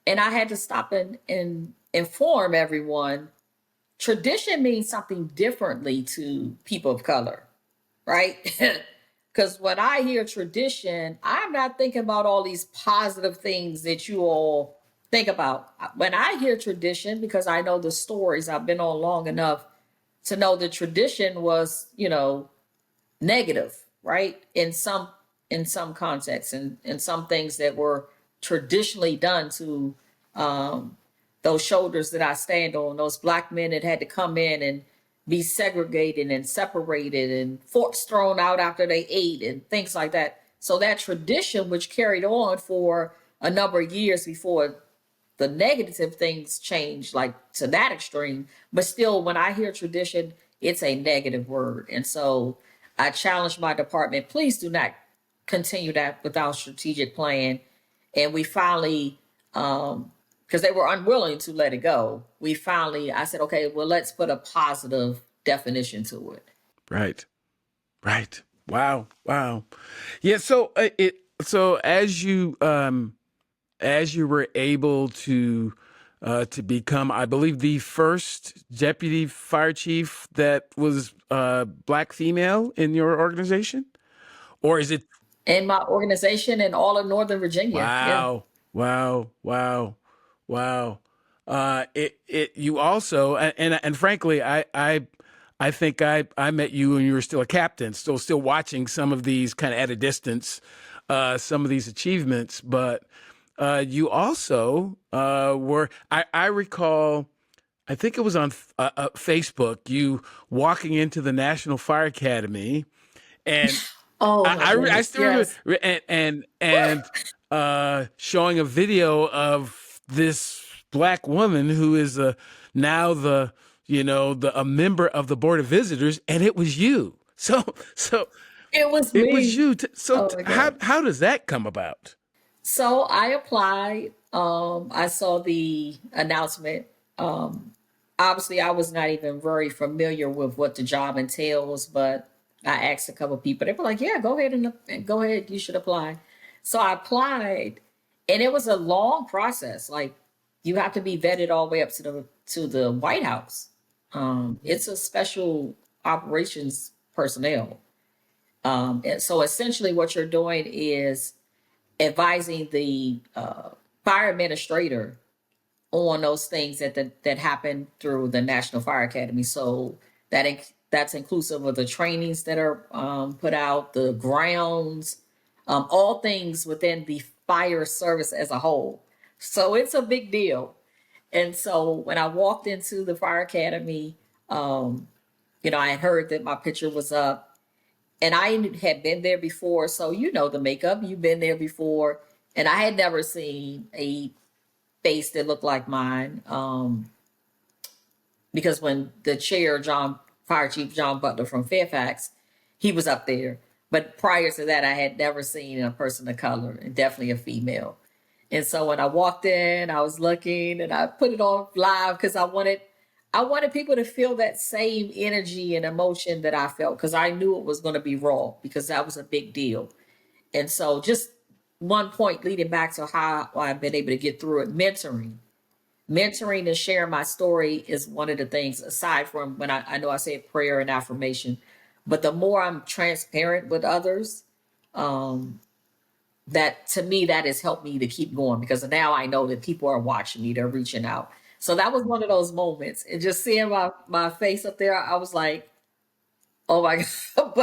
[SPEAKER 2] and I had to stop and inform everyone. Tradition means something differently to people of color, right? Because when I hear tradition, I'm not thinking about all these positive things that you all think about. When I hear tradition, because I know the stories, I've been on long enough to know the tradition was, negative, right? In some contexts, and some things that were traditionally done to um, those shoulders that I stand on, those black men that had to come in and be segregated and separated and forks thrown out after they ate and things like that. So that tradition, which carried on for a number of years before the negative things changed, like to that extreme, but still, when I hear tradition, it's a negative word. And so I challenge my department, please do not continue that without strategic plan. And we finally, because they were unwilling to let it go, I said, okay, well, let's put a positive definition to it.
[SPEAKER 1] Right. Right. Wow. Wow. Yeah. So as you were able to become, I believe, the first deputy fire chief that was black female in your organization, or is it?
[SPEAKER 2] And my organization in all of Northern Virginia. Yeah.
[SPEAKER 1] Wow. Wow. Wow. Wow. It you also, and frankly, I think I met you when you were still a captain, still watching some of these kind of at a distance, some of these achievements. But you also were, I recall, I think it was on Facebook, you walking into the National Fire Academy, and
[SPEAKER 2] Oh my
[SPEAKER 1] I
[SPEAKER 2] goodness.
[SPEAKER 1] still remember,
[SPEAKER 2] Yes.
[SPEAKER 1] showing a video of this black woman who is now a member of the board of visitors, and it was you. So
[SPEAKER 2] It was
[SPEAKER 1] it was
[SPEAKER 2] me.
[SPEAKER 1] you.
[SPEAKER 2] Oh my God.
[SPEAKER 1] How does that come about?
[SPEAKER 2] So I applied. I saw the announcement. Um, Obviously, I was not even very familiar with what the job entails, but I asked a couple of people. They were like, "Yeah, go ahead and go ahead. You should apply." So I applied, and it was a long process. Like you have to be vetted all the way up to the White House. It's a special operations personnel. And so essentially, what you're doing is advising the fire administrator on those things that happen through the National Fire Academy. So that's inclusive of the trainings that are put out, the grounds, all things within the fire service as a whole. So it's a big deal. And so when I walked into the fire academy, I had heard that my picture was up, and I had been there before. So the makeup, you've been there before. And I had never seen a face that looked like mine. Because when the chair, Fire Chief John Butler from Fairfax, he was up there. But prior to that, I had never seen a person of color, and definitely a female. And so when I walked in, I was looking, and I put it on live because I wanted people to feel that same energy and emotion that I felt, because I knew it was going to be raw, because that was a big deal. And so just one point leading back to how I've been able to get through it, mentoring and sharing my story is one of the things, aside from when I know I say prayer and affirmation, but the more I'm transparent with others, that to me, that has helped me to keep going, because now I know that people are watching me, they're reaching out. So that was one of those moments. And just seeing my face up there, I was like, oh my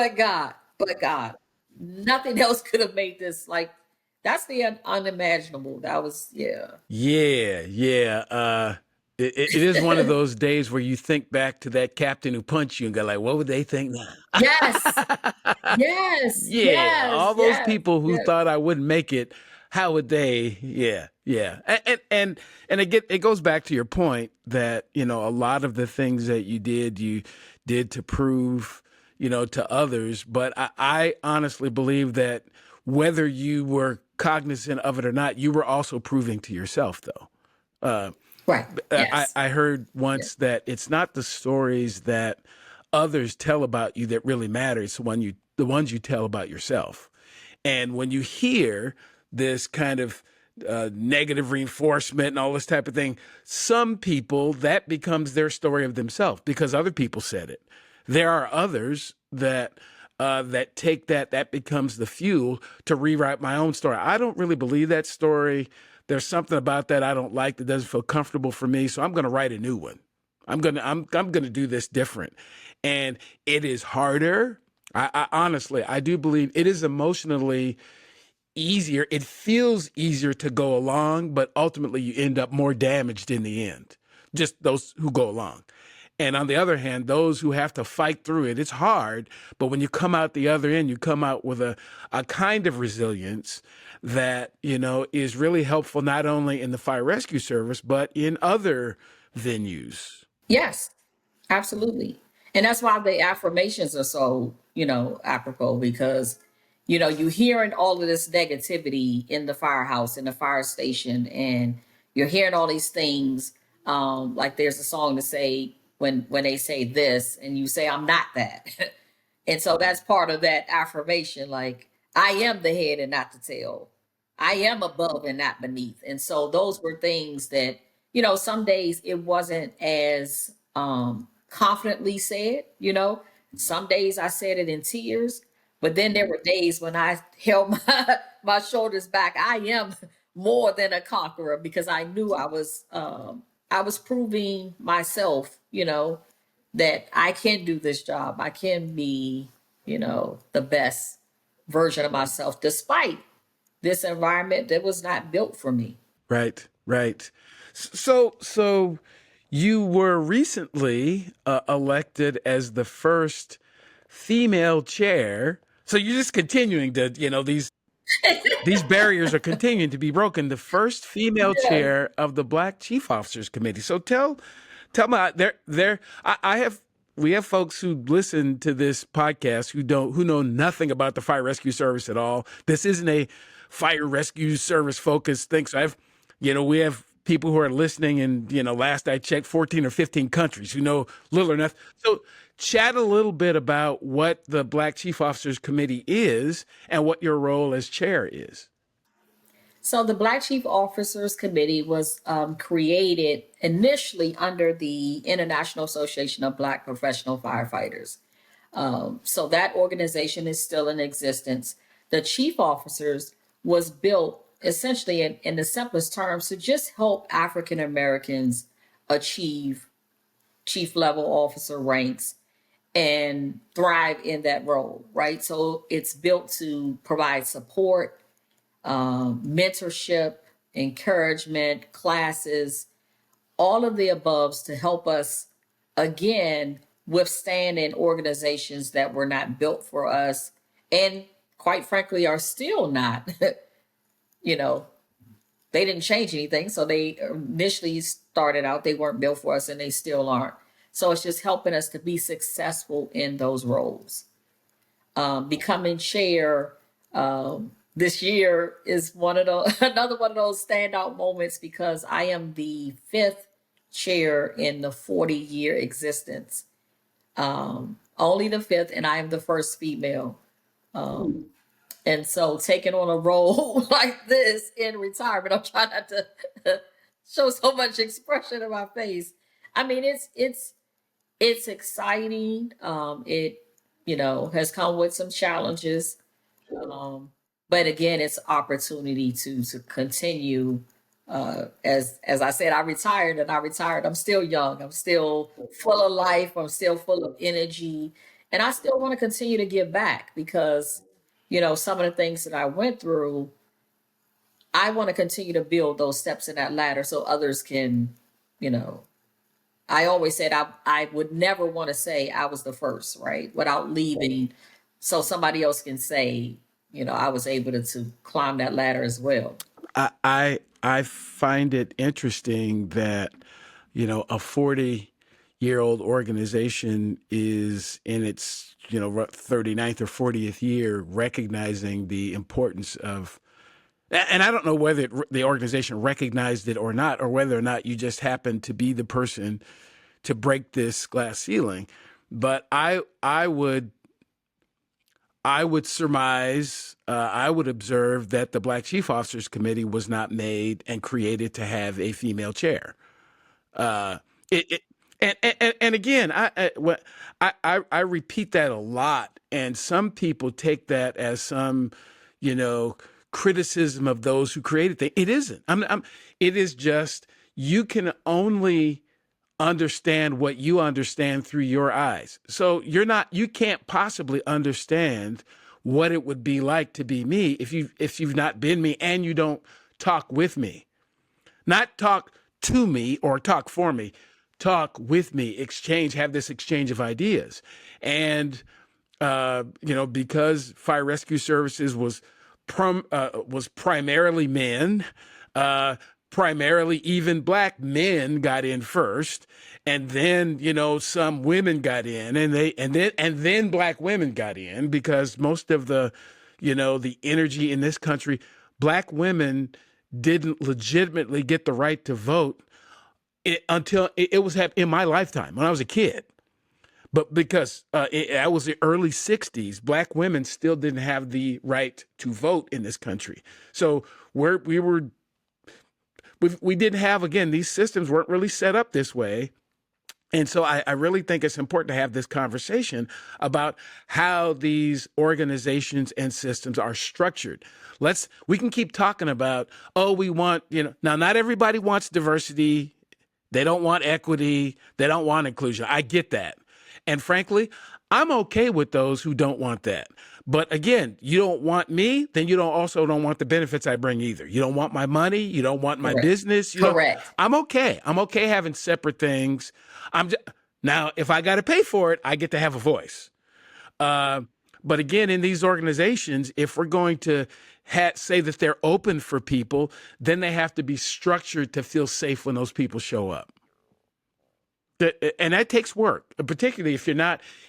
[SPEAKER 2] God, but God, nothing else could have made this like, that's the unimaginable. That was, yeah.
[SPEAKER 1] Yeah, yeah. It is one of those days where you think back to that captain who punched you and go like, what would they think now?
[SPEAKER 2] Yes, yes,
[SPEAKER 1] Yeah,
[SPEAKER 2] yes,
[SPEAKER 1] all those
[SPEAKER 2] yes,
[SPEAKER 1] people who
[SPEAKER 2] yes.
[SPEAKER 1] thought I wouldn't make it, how would they? Yeah, yeah. And it goes back to your point that, a lot of the things that you did to prove, to others. But I honestly believe that whether you were cognizant of it or not, you were also proving to yourself, though. Uh,
[SPEAKER 2] Right. Yes.
[SPEAKER 1] I heard
[SPEAKER 2] Yes.
[SPEAKER 1] once that it's not the stories that others tell about you that really matter. It's the ones you tell about yourself. And when you hear this kind of negative reinforcement and all this type of thing, some people, that becomes their story of themselves because other people said it. There are others that take that becomes the fuel to rewrite my own story. I don't really believe that story. There's something about that I don't like, that doesn't feel comfortable for me, so I'm going to write a new one. I'm gonna do this different, and it is harder. I honestly, I do believe it is emotionally easier. It feels easier to go along, but ultimately you end up more damaged in the end. Just those who go along. And on the other hand, those who have to fight through it, it's hard. But when you come out the other end, you come out with a kind of resilience that, is really helpful, not only in the fire rescue service, but in other venues.
[SPEAKER 2] Yes. Absolutely. And that's why the affirmations are so, apropos, because, you hearing all of this negativity in the firehouse, in the fire station, and you're hearing all these things. Like there's a song to say when they say this, and you say, I'm not that. And so that's part of that affirmation. Like, I am the head and not the tail. I am above and not beneath. And so those were things that, some days it wasn't as confidently said, Some days I said it in tears, but then there were days when I held my shoulders back. I am more than a conqueror, because I knew I was proving myself, that I can do this job. I can be, the best version of myself, despite this environment that was not built for me.
[SPEAKER 1] Right, right. So you were recently elected as the first female chair. So you're just continuing to, these barriers are continuing to be broken. The first female
[SPEAKER 2] Yes.
[SPEAKER 1] chair of the Black Chief Officers Committee. So tell me, I have we have folks who listen to this podcast who know nothing about the fire rescue service at all. This isn't a fire rescue service focused thing. So we have people who are listening in, last I checked, 14 or 15 countries who know little or nothing. So chat a little bit about what the Black Chief Officers Committee is and what your role as chair is.
[SPEAKER 2] So the Black Chief Officers Committee was created initially under the International Association of Black Professional Firefighters. So that organization is still in existence. The chief officers was built essentially in the simplest terms to just help African Americans achieve chief level officer ranks and thrive in that role, right? So it's built to provide support, mentorship, encouragement, classes, all of the above to help us, again, withstand in organizations that were not built for us, and quite frankly are still not you know, they didn't change anything. So they initially started out, they weren't built for us and they still aren't. So it's just helping us to be successful in those roles. Becoming chair this year is one of those another one of those standout moments because I am the fifth chair in the 40-year existence. Only the fifth, and I am the first female. And so taking on a role like this in retirement, I'm trying not to show so much expression in my face. I mean, it's exciting. It has come with some challenges, but again, it's opportunity to continue. As I said, I retired and I retired. I'm still young. I'm still full of life. I'm still full of energy, and I still want to continue to give back because some of the things that I went through. I want to continue to build those steps in that ladder so others can, you know, I always said I would never want to say I was the first, right? Without leaving so somebody else can say, I was able to climb that ladder as well.
[SPEAKER 1] I find it interesting that, a 40-year-old organization is in its, 39th or 40th year recognizing the importance of, and I don't know whether the organization recognized it or not, or whether or not you just happened to be the person to break this glass ceiling. But I would surmise, I would observe that the Black Chief Officers Committee was not made and created to have a female chair. It and again, I repeat that a lot, and some people take that as some, criticism of those who created things. It isn't. It is just you can only understand what you understand through your eyes. So you can't possibly understand what it would be like to be me if you've not been me and you don't talk with me. Not talk to me or talk for me, talk with me, have this exchange of ideas. And because fire rescue services was primarily men, primarily even Black men got in first, and then some women got in, and then Black women got in, because most of the the energy in this country, Black women didn't legitimately get the right to vote until it was in my lifetime when I was a kid. But because that was the early 60s, Black women still didn't have the right to vote in this country. So we didn't have, again, these systems weren't really set up this way. And so I really think it's important to have this conversation about how these organizations and systems are structured. We can keep talking about, we want, now not everybody wants diversity. They don't want equity. They don't want inclusion. I get that. And frankly, I'm okay with those who don't want that. But again, you don't want me, then you don't want the benefits I bring either. You don't want my money. You don't want my business.
[SPEAKER 2] Correct.
[SPEAKER 1] I'm okay. I'm okay having separate things. Now, if I got to pay for it, I get to have a voice. But again, in these organizations, if we're going to say that they're open for people, then they have to be structured to feel safe when those people show up. And that takes work, particularly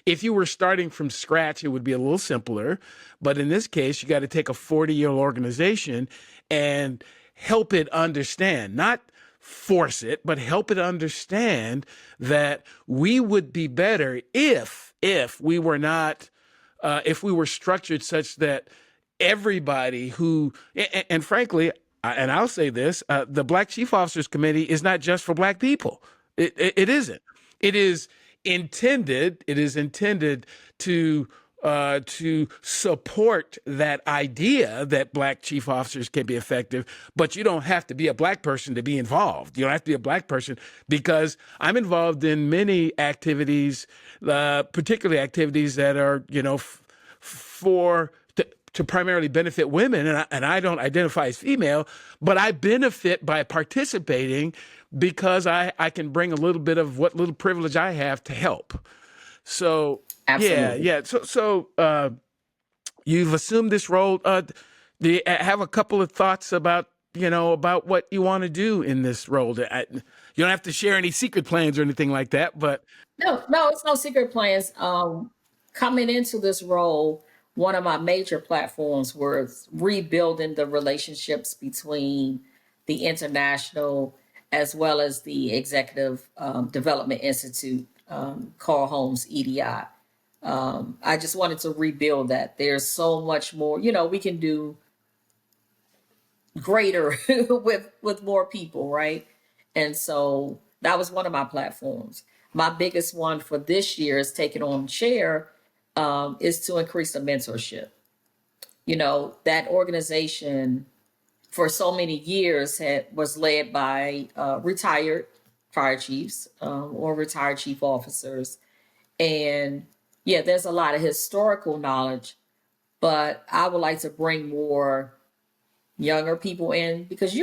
[SPEAKER 1] if you were starting from scratch, it would be a little simpler. But in this case, you got to take a 40-year-old organization and help it understand, not force it, but help it understand that we would be better if we were not, if we were structured such that everybody who, and frankly, and I'll say this, the Black Chief Officers Committee is not just for Black people. It isn't. It is intended to support that idea that Black chief officers can be effective, but you don't have to be a Black person to be involved. You don't have to be a Black person, because I'm involved in many activities, particularly activities that are, to primarily benefit women, and I don't identify as female, but I benefit by participating because I can bring a little bit of what little privilege I have to help. So,
[SPEAKER 2] Absolutely.
[SPEAKER 1] yeah. So you've assumed this role. Do you have a couple of thoughts about, about what you want to do in this role? You don't have to share any secret plans or anything like that, but
[SPEAKER 2] No, it's no secret plans. Coming into this role, one of my major platforms was rebuilding the relationships between the international as well as the Executive Development Institute, Carl Holmes EDI. I just wanted to rebuild that. There's so much more, we can do greater with more people, right? And so that was one of my platforms. My biggest one for this year is taking on chair, is to increase the mentorship. That organization for so many years was led by retired fire chiefs, or retired chief officers. And yeah, there's a lot of historical knowledge, but I would like to bring more younger people in, because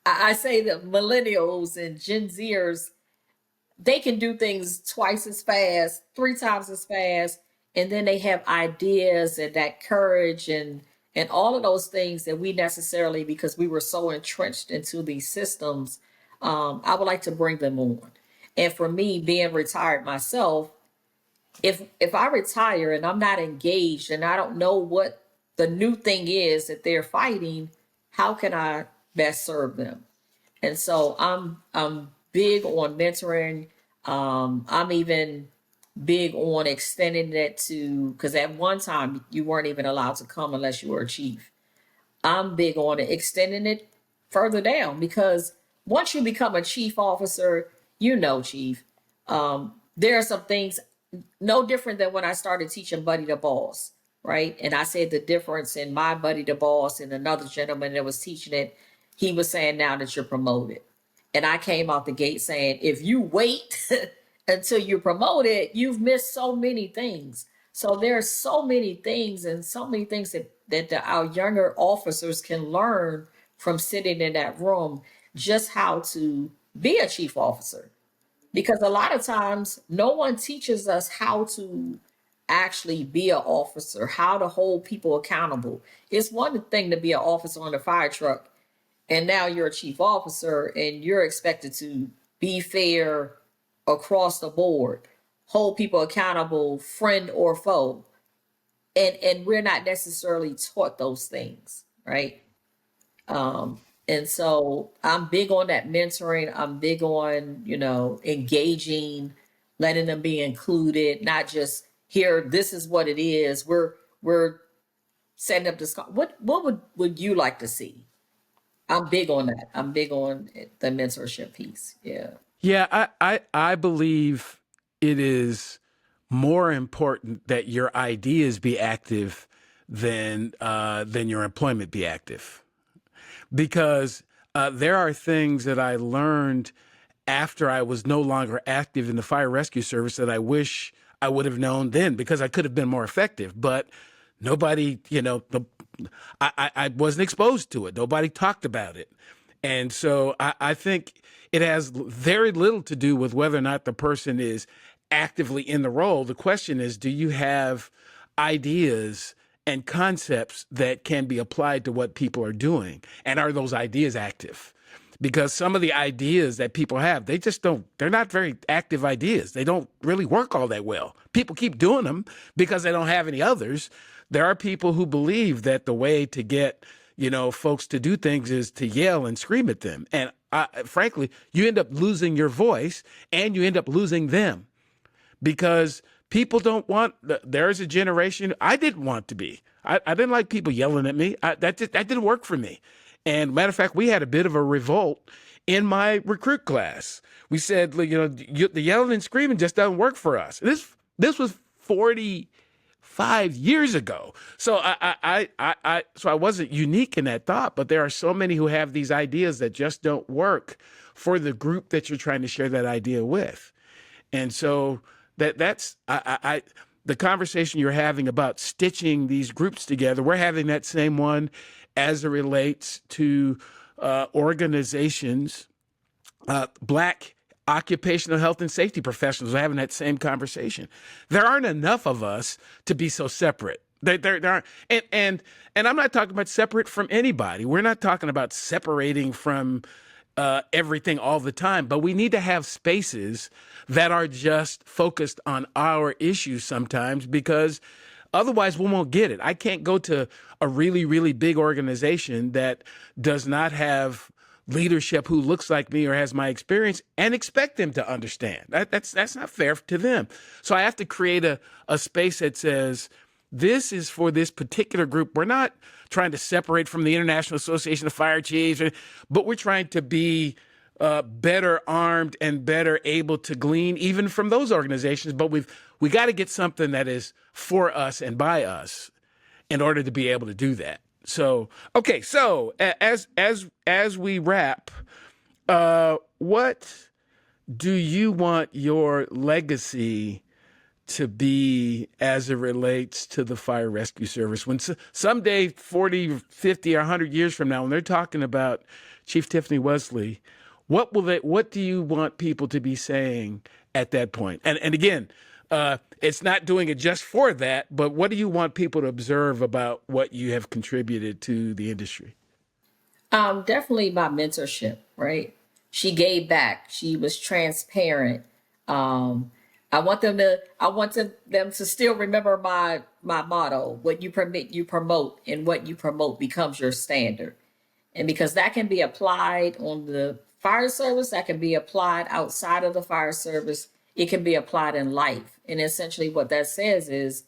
[SPEAKER 2] I say that millennials and Gen Zers, they can do things twice as fast, three times as fast, and then they have ideas and that courage and all of those things that we necessarily, because we were so entrenched into these systems, I would like to bring them on. And for me, being retired myself, if I retire and I'm not engaged and I don't know what the new thing is that they're fighting, how can I best serve them? And so I'm big on mentoring. I'm even big on extending it to, because at one time you weren't even allowed to come unless you were a chief. I'm big on it, extending it further down, because once you become a chief officer, chief, there are some things no different than when I started teaching Buddy the Boss, right? And I said the difference in my Buddy the Boss and another gentleman that was teaching it, he was saying, now that you're promoted. And I came out the gate saying, if you wait until you're promoted, you've missed so many things. So there are so many things and so many things that our younger officers can learn from sitting in that room, just how to be a chief officer. Because a lot of times no one teaches us how to actually be an officer, how to hold people accountable. It's one thing to be an officer on the fire truck, and now you're a chief officer and you're expected to be fair across the board, hold people accountable, friend or foe. And we're not necessarily taught those things, right? And so I'm big on that mentoring. I'm big on, engaging, letting them be included, not just here, this is what it is. We're setting up this. What would you like to see? I'm big on that. I'm big on the mentorship piece. Yeah.
[SPEAKER 1] yeah, I believe it is more important that your ideas be active than your employment be active, because there are things that I learned after I was no longer active in the fire rescue service that I wish I would have known then, because I could have been more effective. But nobody, I wasn't exposed to it. Nobody talked about it. And so I think it has very little to do with whether or not the person is actively in the role. The question is, do you have ideas and concepts that can be applied to what people are doing? And are those ideas active? Because some of the ideas that people have, they're not very active ideas. They don't really work all that well. People keep doing them because they don't have any others. There are people who believe that the way to get, folks to do things is to yell and scream at them. And frankly, you end up losing your voice and you end up losing them, because people don't want, there's a generation, I didn't want to be. I didn't like people yelling at me. That didn't work for me. And matter of fact, we had a bit of a revolt in my recruit class. We said, the yelling and screaming just doesn't work for us. This was 45 years ago. So I wasn't unique in that thought, but there are so many who have these ideas that just don't work for the group that you're trying to share that idea with. And so that's the conversation you're having about stitching these groups together. We're having that same one as it relates to organizations, Black occupational health and safety professionals are having that same conversation. There aren't enough of us to be so separate. There aren't, and I'm not talking about separate from anybody. We're not talking about separating from everything all the time, but we need to have spaces that are just focused on our issues sometimes, because otherwise we won't get it. I can't go to a really, really big organization that does not have leadership who looks like me or has my experience and expect them to understand. That's not fair to them. So I have to create a space that says, this is for this particular group. We're not trying to separate from the International Association of Fire Chiefs, but we're trying to be better armed and better able to glean even from those organizations. But we got to get something that is for us and by us in order to be able to do that. So, okay. So as we wrap, what do you want your legacy to be as it relates to the fire rescue service? When someday, 40, 50, or 100 years from now, when they're talking about Chief Tiffanye Wesley, what do you want people to be saying at that point? And again, it's not doing it just for that, but what do you want people to observe about what you have contributed to the industry?
[SPEAKER 2] Definitely my mentorship, right? She gave back. She was transparent. Um, I want them to still remember my motto: what you permit, you promote, and what you promote becomes your standard. And because that can be applied on the fire service, that can be applied outside of the fire service, it can be applied in life. And essentially, what that says is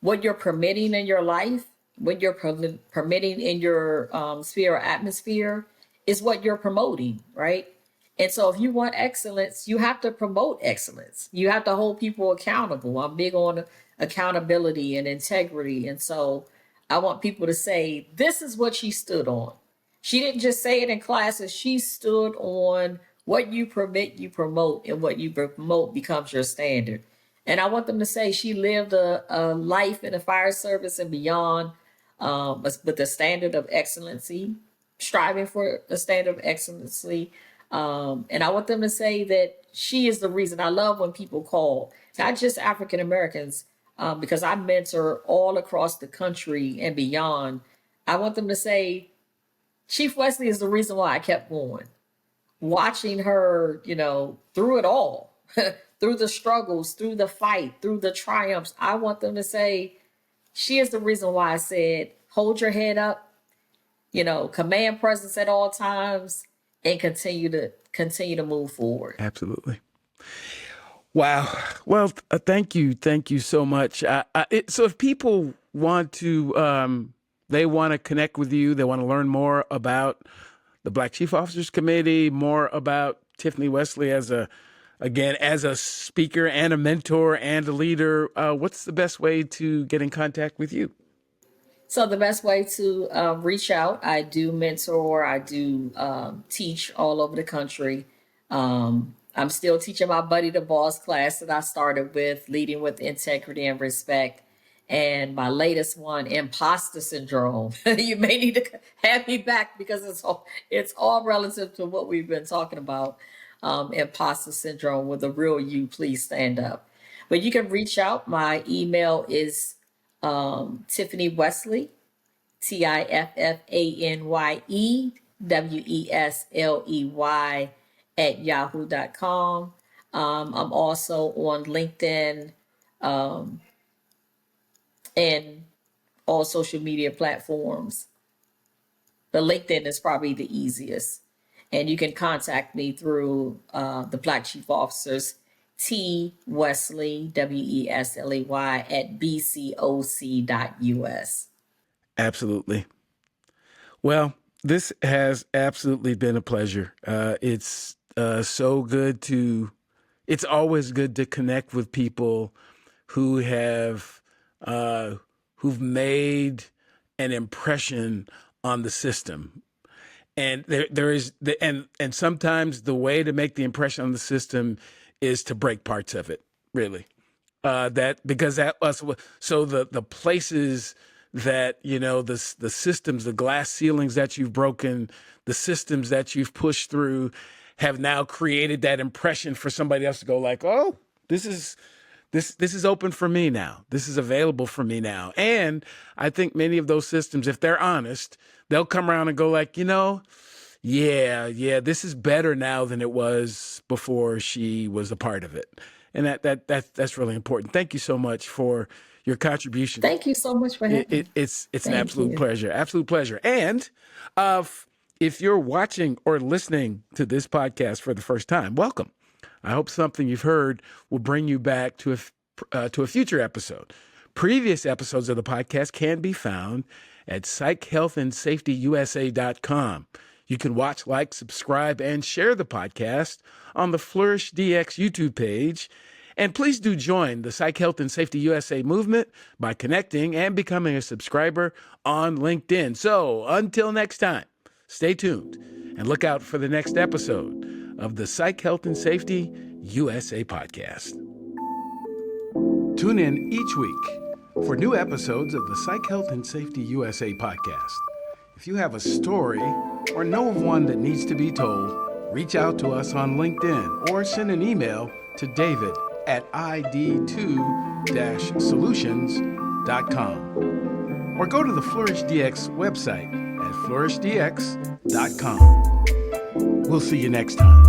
[SPEAKER 2] what you're permitting in your life, what you're permitting in your sphere or atmosphere is what you're promoting, right? And so if you want excellence, you have to promote excellence. You have to hold people accountable. I'm big on accountability and integrity. And so I want people to say, this is what she stood on. She didn't just say it in classes. She stood on what you permit, you promote, and what you promote becomes your standard. And I want them to say she lived a life in the fire service and beyond, with the standard of excellency, striving for a standard of excellency. And I want them to say that she is the reason. I love when people call, not just African Americans, because I mentor all across the country and beyond. I want them to say, Chief Wesley is the reason why I kept going. Watching her, through it all, through the struggles, through the fight, through the triumphs, I want them to say, she is the reason why I said, hold your head up, command presence at all times, and continue to move forward.
[SPEAKER 1] Absolutely. Wow. Well, thank you. Thank you so much. So if people want to, they want to connect with you, they want to learn more about the Black Chief Officers Committee, more about Tiffanye Wesley as a speaker and a mentor and a leader, what's the best way to get in contact with you?
[SPEAKER 2] So the best way to reach out, I do mentor, I do teach all over the country. I'm still teaching my Buddy the Boss class that I started with, Leading with Integrity and Respect. And my latest one, Imposter Syndrome. You may need to have me back because it's all relative to what we've been talking about. Imposter Syndrome, with a real you, please stand up. But you can reach out. My email is Tiffanye Wesley, Tiffanye Wesley @yahoo.com. I'm also on LinkedIn and all social media platforms. But LinkedIn is probably the easiest. And you can contact me through the Black Chief Officers, T Wesley, Wesley @ BCOC.us.
[SPEAKER 1] Absolutely. Well, this has absolutely been a pleasure. It's it's always good to connect with people who who've made an impression on the system. And and sometimes the way to make the impression on the system is to break parts of it, really. So the places that, the systems, the glass ceilings that you've broken, the systems that you've pushed through have now created that impression for somebody else to go like, oh, this is This is open for me now. This is available for me now. And I think many of those systems, if they're honest, they'll come around and go like, yeah, this is better now than it was before she was a part of it. And that's really important. Thank you so much for your contribution.
[SPEAKER 2] Thank you so much for having me.
[SPEAKER 1] It's an
[SPEAKER 2] Thank
[SPEAKER 1] absolute
[SPEAKER 2] you.
[SPEAKER 1] pleasure. Absolute pleasure. And if you're watching or listening to this podcast for the first time, welcome. I hope something you've heard will bring you back to a future episode. Previous episodes of the podcast can be found at psychhealthandsafetyusa.com. You can watch, like, subscribe, and share the podcast on the Flourish DX YouTube page. And please do join the Psych Health and Safety USA movement by connecting and becoming a subscriber on LinkedIn. So until next time, stay tuned and look out for the next episode of the Psych Health and Safety USA podcast. Tune in each week for new episodes of the Psych Health and Safety USA podcast. If you have a story or know of one that needs to be told, reach out to us on LinkedIn or send an email to david@id2-solutions.com or go to the Flourish DX website at flourishdx.com. We'll see you next time.